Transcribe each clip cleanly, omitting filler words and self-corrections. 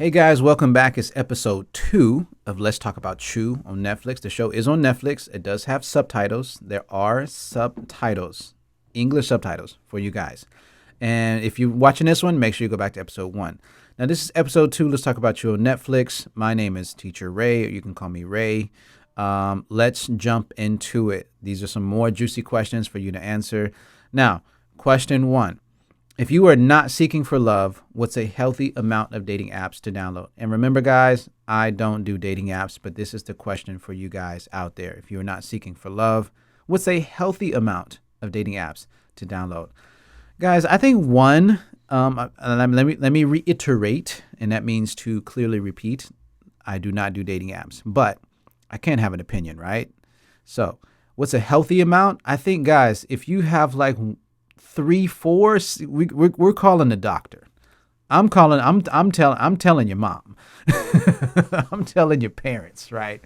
Hey guys, welcome back. It's episode 2 of Let's Talk About Chu on Netflix. The show is on Netflix. It does have subtitles. There are subtitles, English subtitles for you guys. And if you're watching this one, make sure you go back to episode 1. Now, this is episode 2. Let's Talk About Chu on Netflix. My name is Teacher Ray, or you can call me Ray. Let's jump into it. These are some more juicy questions for you to answer. Now, question 1. If you are not seeking for love, what's a healthy amount of dating apps to download? And remember, guys, I don't do dating apps, but this is the question for you guys out there. If you are not seeking for love, what's a healthy amount of dating apps to download? Guys, I think one, let me reiterate, and that means to clearly repeat, I do not do dating apps, but I can't have an opinion, right? So what's a healthy amount? I think, guys, if you have like 3, 4, we're calling the doctor. I'm telling your mom. I'm telling your parents, right?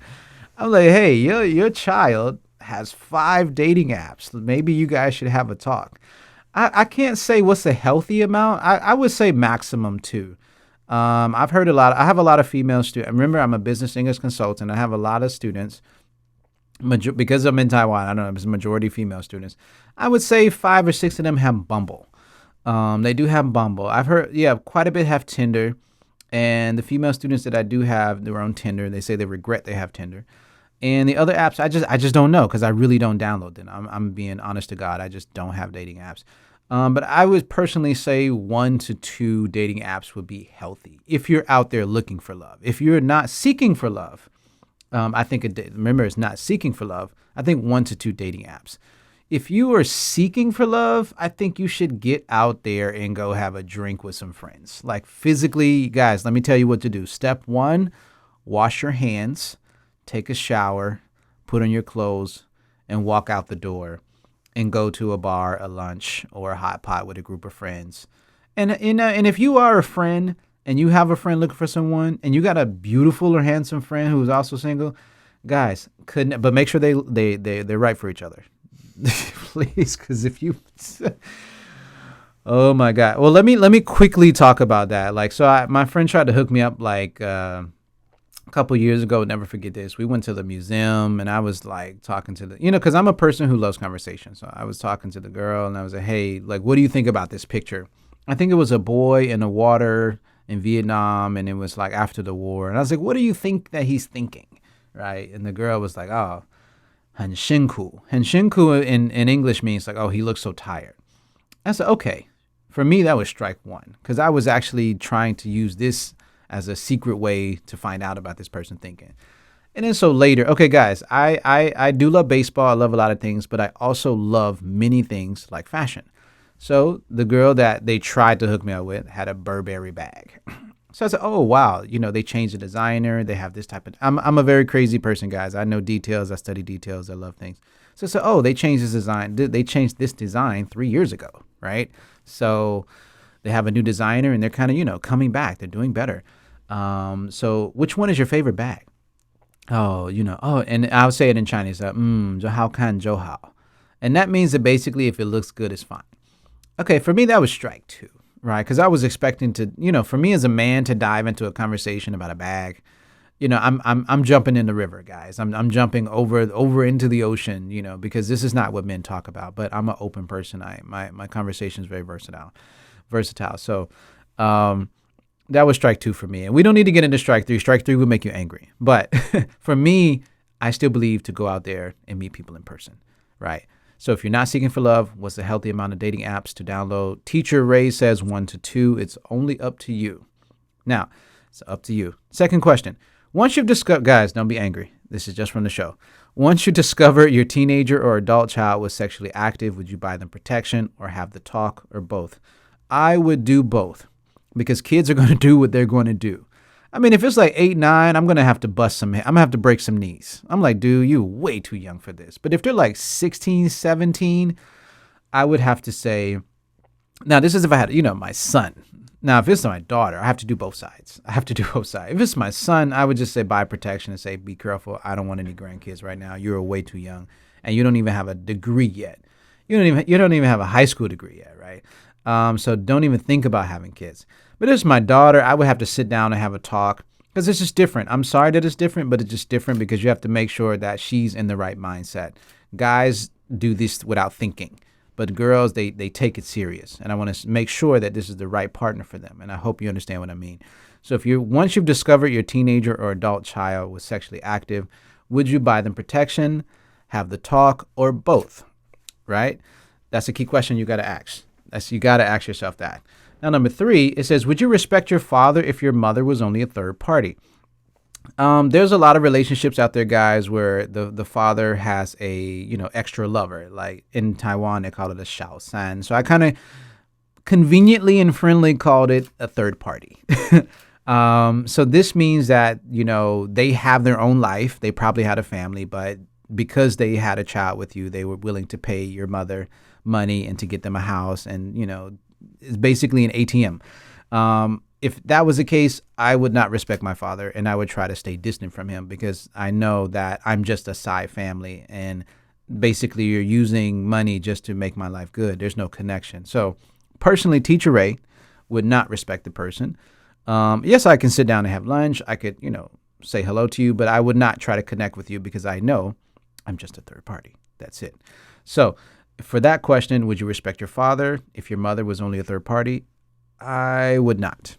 I'm like, hey, your child has 5 dating apps. Maybe you guys should have a talk. I can't say what's a healthy amount. I would say maximum 2. I've heard I have a lot of female students. Remember, I'm a business English consultant. I have a lot of students. Because I'm in Taiwan, I don't know, it's majority female students. I would say 5 or 6 of them have Bumble. They do have Bumble. I've heard, quite a bit have Tinder. And the female students that I do have, they're on Tinder. They say they regret they have Tinder. And the other apps, I just don't know because I really don't download them. I'm being honest to God. I just don't have dating apps. But I would personally say 1 to 2 dating apps would be healthy if you're out there looking for love. If you're not seeking for love, I think, remember, it's not seeking for love. I think 1 to 2 dating apps. If you are seeking for love, I think you should get out there and go have a drink with some friends. Like physically, guys, let me tell you what to do. Step 1, wash your hands, take a shower, put on your clothes, and walk out the door and go to a bar, a lunch, or a hot pot with a group of friends. And if you are a friend and you have a friend looking for someone, and you got a beautiful or handsome friend who's also single, guys, but make sure they're right for each other, please. Because if you, oh my God. Well, let me quickly talk about that. Like, so my friend tried to hook me up like a couple years ago. Never forget this. We went to the museum, and I was like talking to because I'm a person who loves conversation. So I was talking to the girl, and I was like, hey, like, what do you think about this picture? I think it was a boy in the water in Vietnam, and it was like after the war. And I was like, what do you think that he's thinking? Right? And the girl was like, oh, 很辛苦. 很辛苦in English means like, oh, he looks so tired. I said, okay. For me, that was strike 1, because I was actually trying to use this as a secret way to find out about this person thinking. And then so later, okay, guys, I do love baseball. I love a lot of things, but I also love many things like fashion. So the girl that they tried to hook me up with had a Burberry bag. So I said, oh, wow. They changed the designer. They have this type of, I'm a very crazy person, guys. I know details. I study details. I love things. So I said, oh, they changed this design. They changed this design 3 years ago, right? So they have a new designer, and they're kind of, coming back. They're doing better. So which one is your favorite bag? Oh, and I'll say it in Chinese. 就好看就好. And that means that basically if it looks good, it's fine. Okay, for me, that was strike 2, right? Because I was expecting to, for me as a man to dive into a conversation about a bag, I'm jumping in the river, guys. I'm jumping over into the ocean, because this is not what men talk about. But I'm an open person. My conversation is very versatile. So that was strike 2 for me. And we don't need to get into strike 3. Strike 3 would make you angry. But for me, I still believe to go out there and meet people in person, right? So if you're not seeking for love, what's the healthy amount of dating apps to download? Teacher Ray says 1 to 2. It's only up to you. Now, it's up to you. Second question. Once you've discovered, guys, don't be angry. This is just from the show. Once you discover your teenager or adult child was sexually active, would you buy them protection or have the talk, or both? I would do both, because kids are going to do what they're going to do. I mean, if it's like 8, 9, I'm going to have to I'm going to have to break some knees. I'm like, dude, you're way too young for this. But if they're like 16, 17, I would have to say, now this is if I had, my son. Now, if it's my daughter, I have to do both sides. If it's my son, I would just say buy protection and say, be careful. I don't want any grandkids right now. You're way too young, and you don't even have a degree yet. You don't even have a high school degree yet, right? So don't even think about having kids. But it's my daughter. I would have to sit down and have a talk because it's just different. I'm sorry that it's different, but it's just different because you have to make sure that she's in the right mindset. Guys do this without thinking, but girls, they take it serious. And I want to make sure that this is the right partner for them. And I hope you understand what I mean. So once you've discovered your teenager or adult child was sexually active, would you buy them protection, have the talk, or both? Right? That's a key question you got to ask. You got to ask yourself that. Now, number 3, it says, would you respect your father if your mother was only a third party? There's a lot of relationships out there, guys, where the father has a, extra lover. Like in Taiwan, they call it a shao san. So I kind of conveniently and friendly called it a third party. So this means that, they have their own life. They probably had a family, but because they had a child with you, they were willing to pay your mother money and to get them a house. And, it's basically an ATM. If that was the case, I would not respect my father and I would try to stay distant from him because I know that I'm just a side family and basically you're using money just to make my life good. There's no connection. So personally, Teacher Ray would not respect the person. Yes, I can sit down and have lunch. I could, say hello to you, but I would not try to connect with you because I know I'm just a third party. That's it. So for that question, would you respect your father if your mother was only a third party? I would not.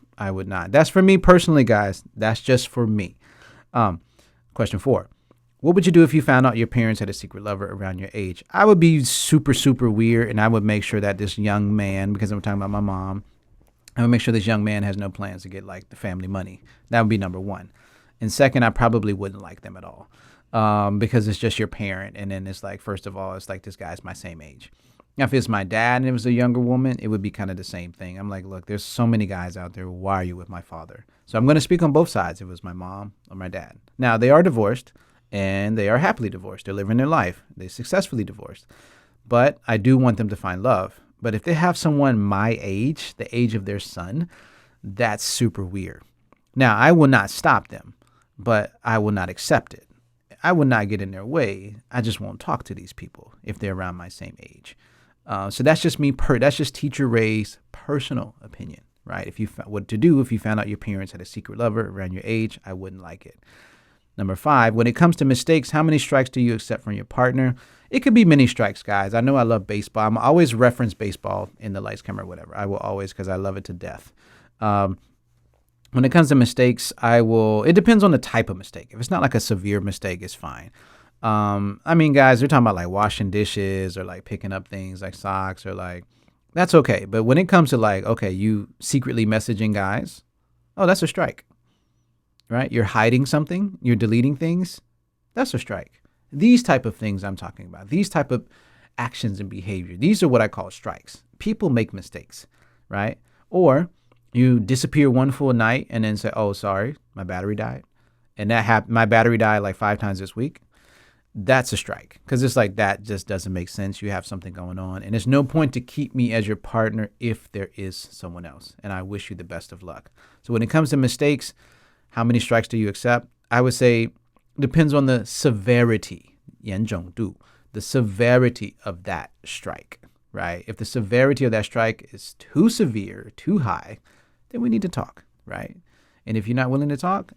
That's for me personally, guys. That's just for me. Question 4. What would you do if you found out your parents had a secret lover around your age? I would be super, super weird, and I would make sure that this young man, because I'm talking about my mom, I would make sure this young man has no plans to get like the family money. That would be number 1. And second, I probably wouldn't like them at all. Because it's just your parent. And then it's like, first of all, it's like this guy's my same age. Now, if it's my dad and it was a younger woman, it would be kind of the same thing. I'm like, look, there's so many guys out there. Why are you with my father? So I'm going to speak on both sides if it was my mom or my dad. Now, they are divorced and they are happily divorced. They're living their life. They successfully divorced. But I do want them to find love. But if they have someone my age, the age of their son, that's super weird. Now, I will not stop them, but I will not accept it. I will not get in their way. I just won't talk to these people if they're around my same age. So that's just me. That's just Teacher Ray's personal opinion, right? What to do if you found out your parents had a secret lover around your age, I wouldn't like it. Number 5, when it comes to mistakes, how many strikes do you accept from your partner? It could be many strikes, guys. I know I love baseball. I'm always reference baseball in the lights, camera, whatever. I will always, because I love it to death. When it comes to mistakes, it depends on the type of mistake. If it's not like a severe mistake, it's fine. Guys, we're talking about like washing dishes or like picking up things like socks or like, that's okay. But when it comes to like, okay, you secretly messaging guys, oh, that's a strike, right? You're hiding something, you're deleting things, that's a strike. These type of things I'm talking about, these type of actions and behavior, these are what I call strikes. People make mistakes, right? Or you disappear one full night and then say, oh, sorry, my battery died. And that happened. My battery died like 5 times this week. That's a strike because it's like that just doesn't make sense. You have something going on and there's no point to keep me as your partner if there is someone else. And I wish you the best of luck. So when it comes to mistakes, how many strikes do you accept? I would say depends on the severity, 严重度, the severity of that strike, right? If the severity of that strike is too severe, too high, then we need to talk, right? And if you're not willing to talk,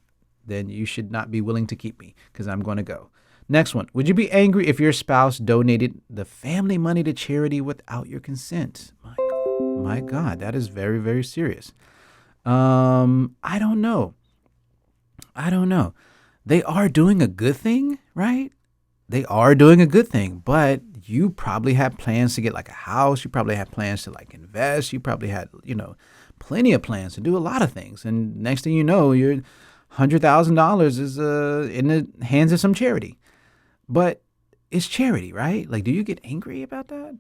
then you should not be willing to keep me because I'm going to go. Next one. Would you be angry if your spouse donated the family money to charity without your consent? My God, that is very, very serious. I don't know. They are doing a good thing, right? They are doing a good thing, but you probably had plans to get like a house. You probably had plans to like invest. You probably had, plenty of plans to do a lot of things. And next thing you know, your $100,000 is in the hands of some charity. But it's charity, right? Like, do you get angry about that?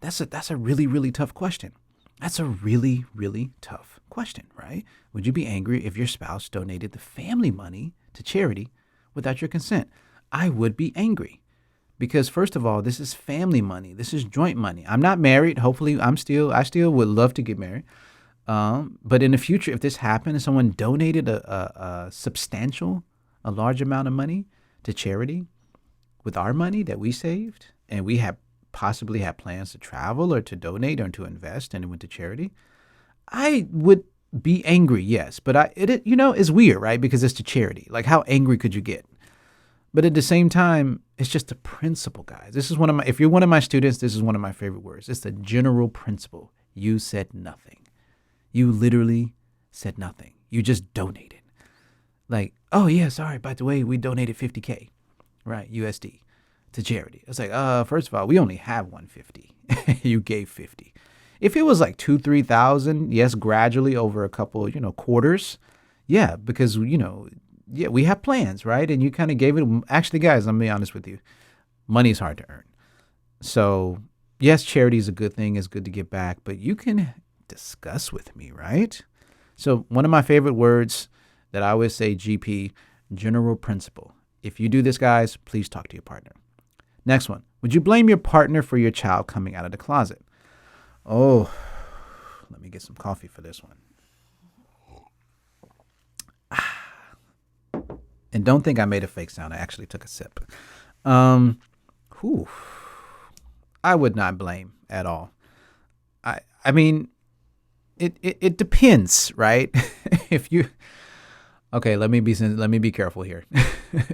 That's a really, really tough question. That's a really, really tough question, right? Would you be angry if your spouse donated the family money to charity without your consent? I would be angry because first of all, this is family money. This is joint money. I'm not married. Hopefully I still would love to get married. But in the future, if this happened and someone donated a large amount of money to charity with our money that we saved and we have possibly had plans to travel or to donate or to invest and it went to charity, I would be angry, yes. But it's weird, right? Because it's to charity. Like, how angry could you get? But at the same time, it's just a principle, guys. If you're one of my students, this is one of my favorite words. It's the general principle. You said nothing. You literally said nothing. You just donated. Like, oh yeah, sorry, by the way, we donated $50K, right, USD to charity. It's like, first of all, we only have 150. You gave 50. If it was like 2,000-3,000, yes, gradually over a couple, quarters, yeah, because, yeah, we have plans, right? And you kind of gave it. Actually, guys, let me be honest with you. Money's hard to earn. So, yes, charity is a good thing. It's good to give back, but you can discuss with me, right? So, one of my favorite words that I always say, GP, general principle. If you do this, guys, please talk to your partner. Next one. Would you blame your partner for your child coming out of the closet? Oh, let me get some coffee for this one. And don't think I made a fake sound. I actually took a sip. I would not blame at all. I mean, it depends, right? Okay, let me be careful here.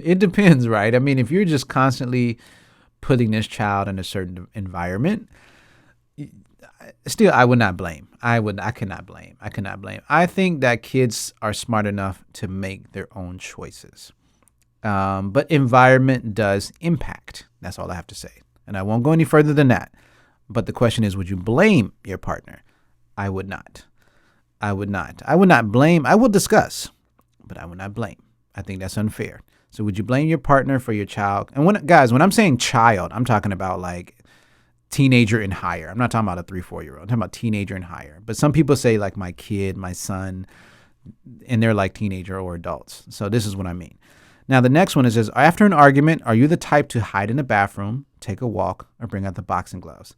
It depends, right? I mean, if you're just constantly putting this child in a certain environment, still, I would not blame. I cannot blame. I think that kids are smart enough to make their own choices. But environment does impact. That's all I have to say. And I won't go any further than that. But the question is, would you blame your partner? I would not. I would not blame. I will discuss, but I would not blame. I think that's unfair. So would you blame your partner for your child? And when I'm saying child, I'm talking about like teenager and higher. I'm not talking about a 3-4-year-old. I'm talking about teenager and higher. But some people say like my kid, my son, and they're like teenager or adults. So this is what I mean. Now, the next one is, after an argument, are you the type to hide in the bathroom, take a walk, or bring out the boxing gloves?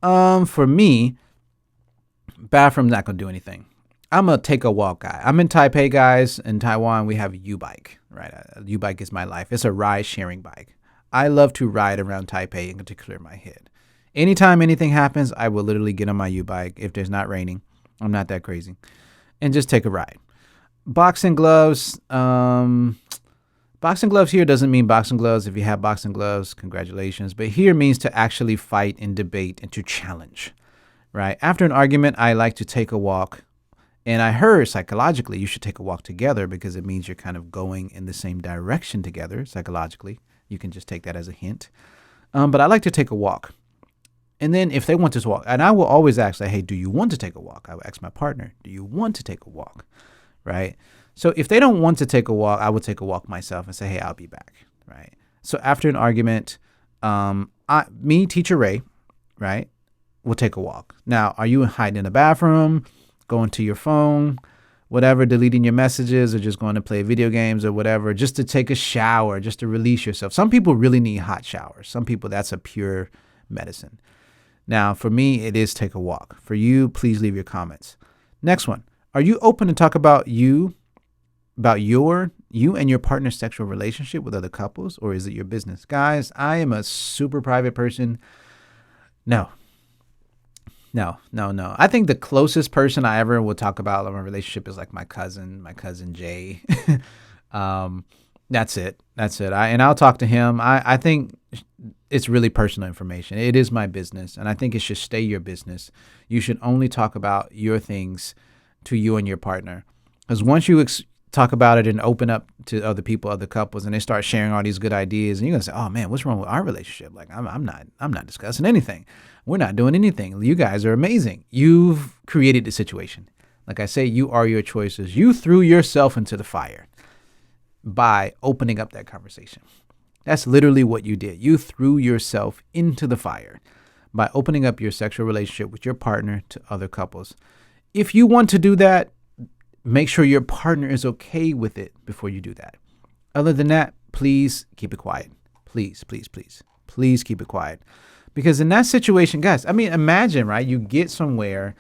For me, bathroom's not going to do anything. I'm a take a walk guy. I'm in Taipei, guys. In Taiwan, we have a U-bike, right? A U-bike is my life. It's a ride-sharing bike. I love to ride around Taipei and to clear my head. Anytime anything happens, I will literally get on my U-bike if there's not raining. I'm not that crazy. And just take a ride. Boxing gloves. Boxing gloves here doesn't mean boxing gloves. If you have boxing gloves, congratulations. But here means to actually fight and debate and to challenge, right? After an argument, I like to take a walk. And I heard psychologically you should take a walk together because it means you're kind of going in the same direction together psychologically. You can just take that as a hint. But I like to take a walk. And then if they want to walk, and I will always ask, hey, do you want to take a walk? I will ask my partner, do you want to take a walk, right? So if they don't want to take a walk, I will take a walk myself and say, hey, I'll be back, right? So after an argument, Teacher Ray, right, will take a walk. Now, are you hiding in the bathroom, going to your phone, whatever, deleting your messages or just going to play video games or whatever, just to take a shower, just to release yourself? Some people really need hot showers. Some people, that's a pure medicine. Now, for me, it is take a walk. For you, please leave your comments. Next one. Are you open to talk about you and your partner's sexual relationship with other couples, or is it your business? Guys, I am a super private person. No. I think the closest person I ever will talk about my relationship is like my cousin Jay. That's it. I'll talk to him. I think it's really personal information. It is my business, and I think it should stay your business. You should only talk about your things to you and your partner, because once you talk about it and open up to other people, other couples, and they start sharing all these good ideas, and you're gonna say, oh man, what's wrong with our relationship? Like I'm not discussing anything. We're not doing anything. You guys are amazing. You've created the situation. Like I say, you are your choices. You threw yourself into the fire by opening up that conversation. That's literally what you did. You threw yourself into the fire by opening up your sexual relationship with your partner to other couples. If you want to do that, make sure your partner is okay with it before you do that. Other than that, please keep it quiet. Please keep it quiet. Because in that situation, guys, I mean, imagine, right? You get somewhere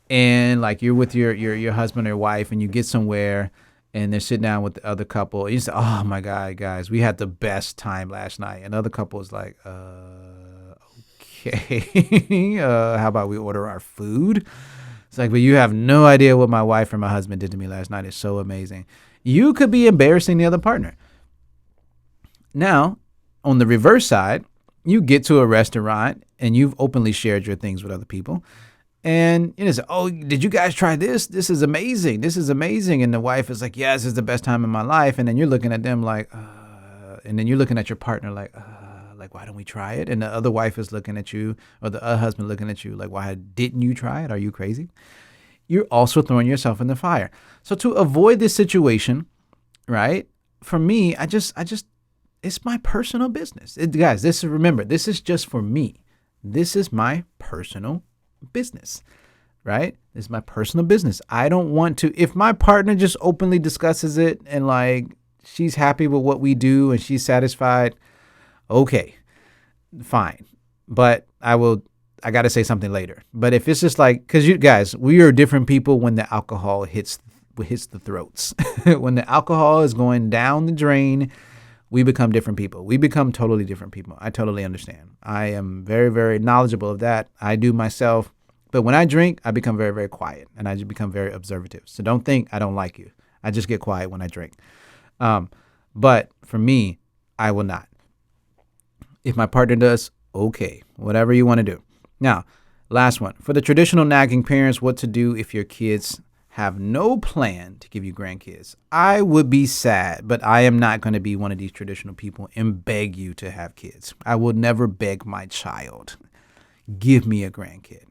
and like you're with your husband or wife, and you get somewhere and they're sitting down with the other couple. And you say, oh my God, guys, we had the best time last night. And the other couple is like, okay, how about we order our food? It's like, but you have no idea what my wife or my husband did to me last night. It's so amazing. You could be embarrassing the other partner. Now, on the reverse side, you get to a restaurant and you've openly shared your things with other people. And it's, oh, did you guys try this? This is amazing. This is amazing. And the wife is like, yeah, this is the best time in my life. And then you're looking at them like, and then you're looking at your partner like, why don't we try it? And the other wife is looking at you, or the other husband looking at you like, why didn't you try it? Are you crazy? You're also throwing yourself in the fire. So to avoid this situation, right? For me, I just, it's my personal business. Guys, remember, this is just for me. This is my personal business, right? This is my personal business. I don't want to, if my partner just openly discusses it and like she's happy with what we do and she's satisfied, okay, fine. But I got to say something later. But if it's just like, because you guys, we are different people when the alcohol hits the throats. When the alcohol is going down the drain, we become different people. We become totally different people. I totally understand. I am very, very knowledgeable of that. I do myself. But when I drink, I become very, very quiet and I just become very observative. So don't think I don't like you. I just get quiet when I drink. But for me, I will not. If my partner does, okay, whatever you want to do. Now, last one. For the traditional nagging parents, what to do if your kids have no plan to give you grandkids. I would be sad, but I am not going to be one of these traditional people and beg you to have kids. I will never beg my child, give me a grandkid.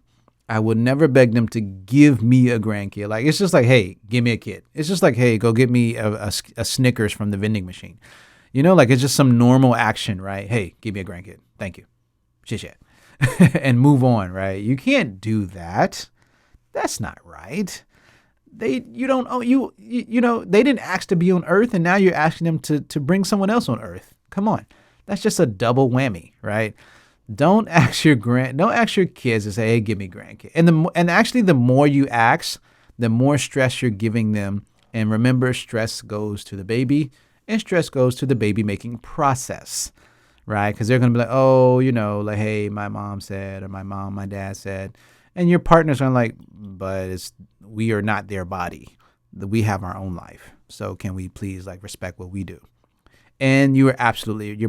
I would never beg them to give me a grandkid. Like, it's just like, hey, give me a kid. It's just like, hey, go get me a Snickers from the vending machine. Like it's just some normal action, right? Hey, give me a grandkid. Thank you. Shih-chieh. And move on, right? You can't do that. That's not right. They didn't ask to be on earth and now you're asking them to bring someone else on earth. Come on. That's just a double whammy, right? Don't ask your kids to say, hey, give me grandkid. And actually the more you ask, the more stress you're giving them. And remember, stress goes to the baby and stress goes to the baby making process, right? Because they're going to be like, oh, like, hey, my mom said, or my dad said. And your partner's going to like, but we are not their body. We have our own life. So can we please like respect what we do? And your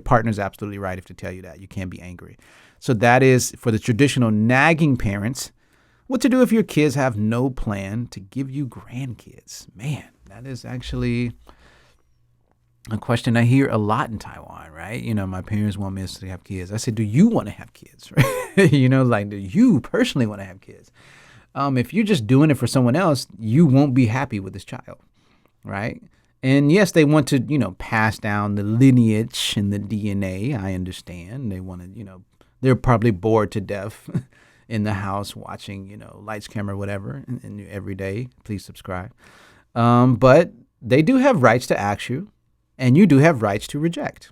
partner's absolutely right if to tell you that. You can't be angry. So that is for the traditional nagging parents, what to do if your kids have no plan to give you grandkids. Man, that is actually a question I hear a lot in Taiwan, right? My parents want me to have kids. I said, do you want to have kids? Right? Like, do you personally want to have kids? If you're just doing it for someone else, you won't be happy with this child, right? And yes, they want to, pass down the lineage and the DNA. I understand. They want to, they're probably bored to death in the house watching, lights, camera, whatever, and every day. Please subscribe. But they do have rights to ask you, and you do have rights to reject.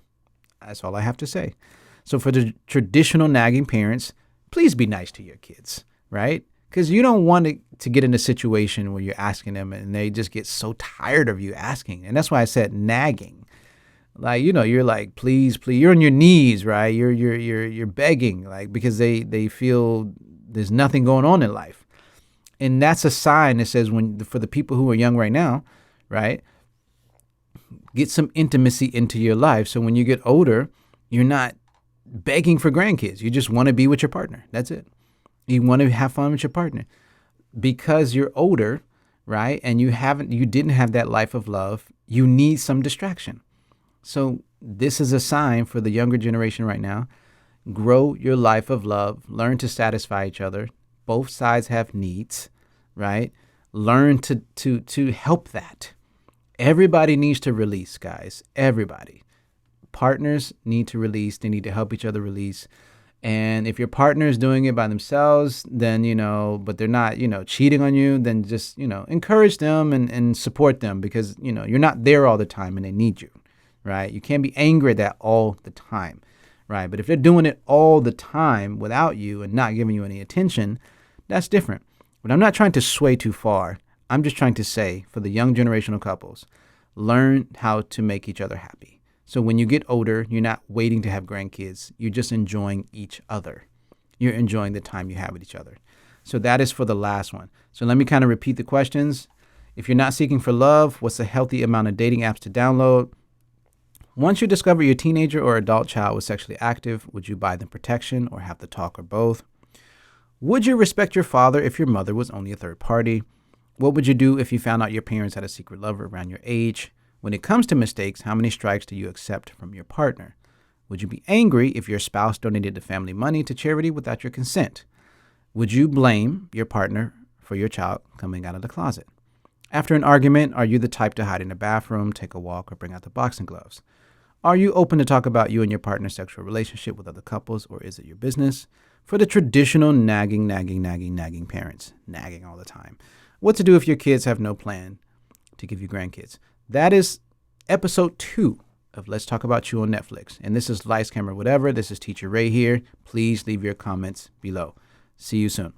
That's all I have to say. So for the traditional nagging parents, please be nice to your kids, right? Because you don't want to get in a situation where you're asking them and they just get so tired of you asking. And that's why I said nagging. Like, you're like, please, you're on your knees, right? You're begging, like, because they feel there's nothing going on in life. And that's a sign that says for the people who are young right now, right? Get some intimacy into your life. So when you get older, you're not begging for grandkids. You just want to be with your partner. That's it. You want to have fun with your partner because you're older, right? And you didn't have that life of love. You need some distraction. So this is a sign for the younger generation right now. Grow your life of love. Learn to satisfy each other. Both sides have needs, right? Learn to help that. Everybody needs to release, guys. Everybody. Partners need to release. They need to help each other release. And if your partner is doing it by themselves, then, but they're not, cheating on you, then just, encourage them and support them because, you're not there all the time and they need you, right? You can't be angry at that all the time, right? But if they're doing it all the time without you and not giving you any attention, that's different. But I'm not trying to sway too far. I'm just trying to say for the young generational couples, learn how to make each other happy. So when you get older, you're not waiting to have grandkids. You're just enjoying each other. you're enjoying the time you have with each other. So that is for the last one. So let me kind of repeat the questions. If you're not seeking for love, what's a healthy amount of dating apps to download? Once you discover your teenager or adult child was sexually active, would you buy them protection or have the talk or both? Would you respect your father if your mother was only a third party? What would you do if you found out your parents had a secret lover around your age? When it comes to mistakes, how many strikes do you accept from your partner? Would you be angry if your spouse donated the family money to charity without your consent? Would you blame your partner for your child coming out of the closet? After an argument, are you the type to hide in the bathroom, take a walk, or bring out the boxing gloves? Are you open to talk about you and your partner's sexual relationship with other couples, or is it your business? For the traditional nagging parents, nagging all the time. What to do if your kids have no plan to give you grandkids. That is episode 2 of Let's Talk About Chu on Netflix. And this is Lights, Camera, Whatever. This is Teacher Ray here. Please leave your comments below. See you soon.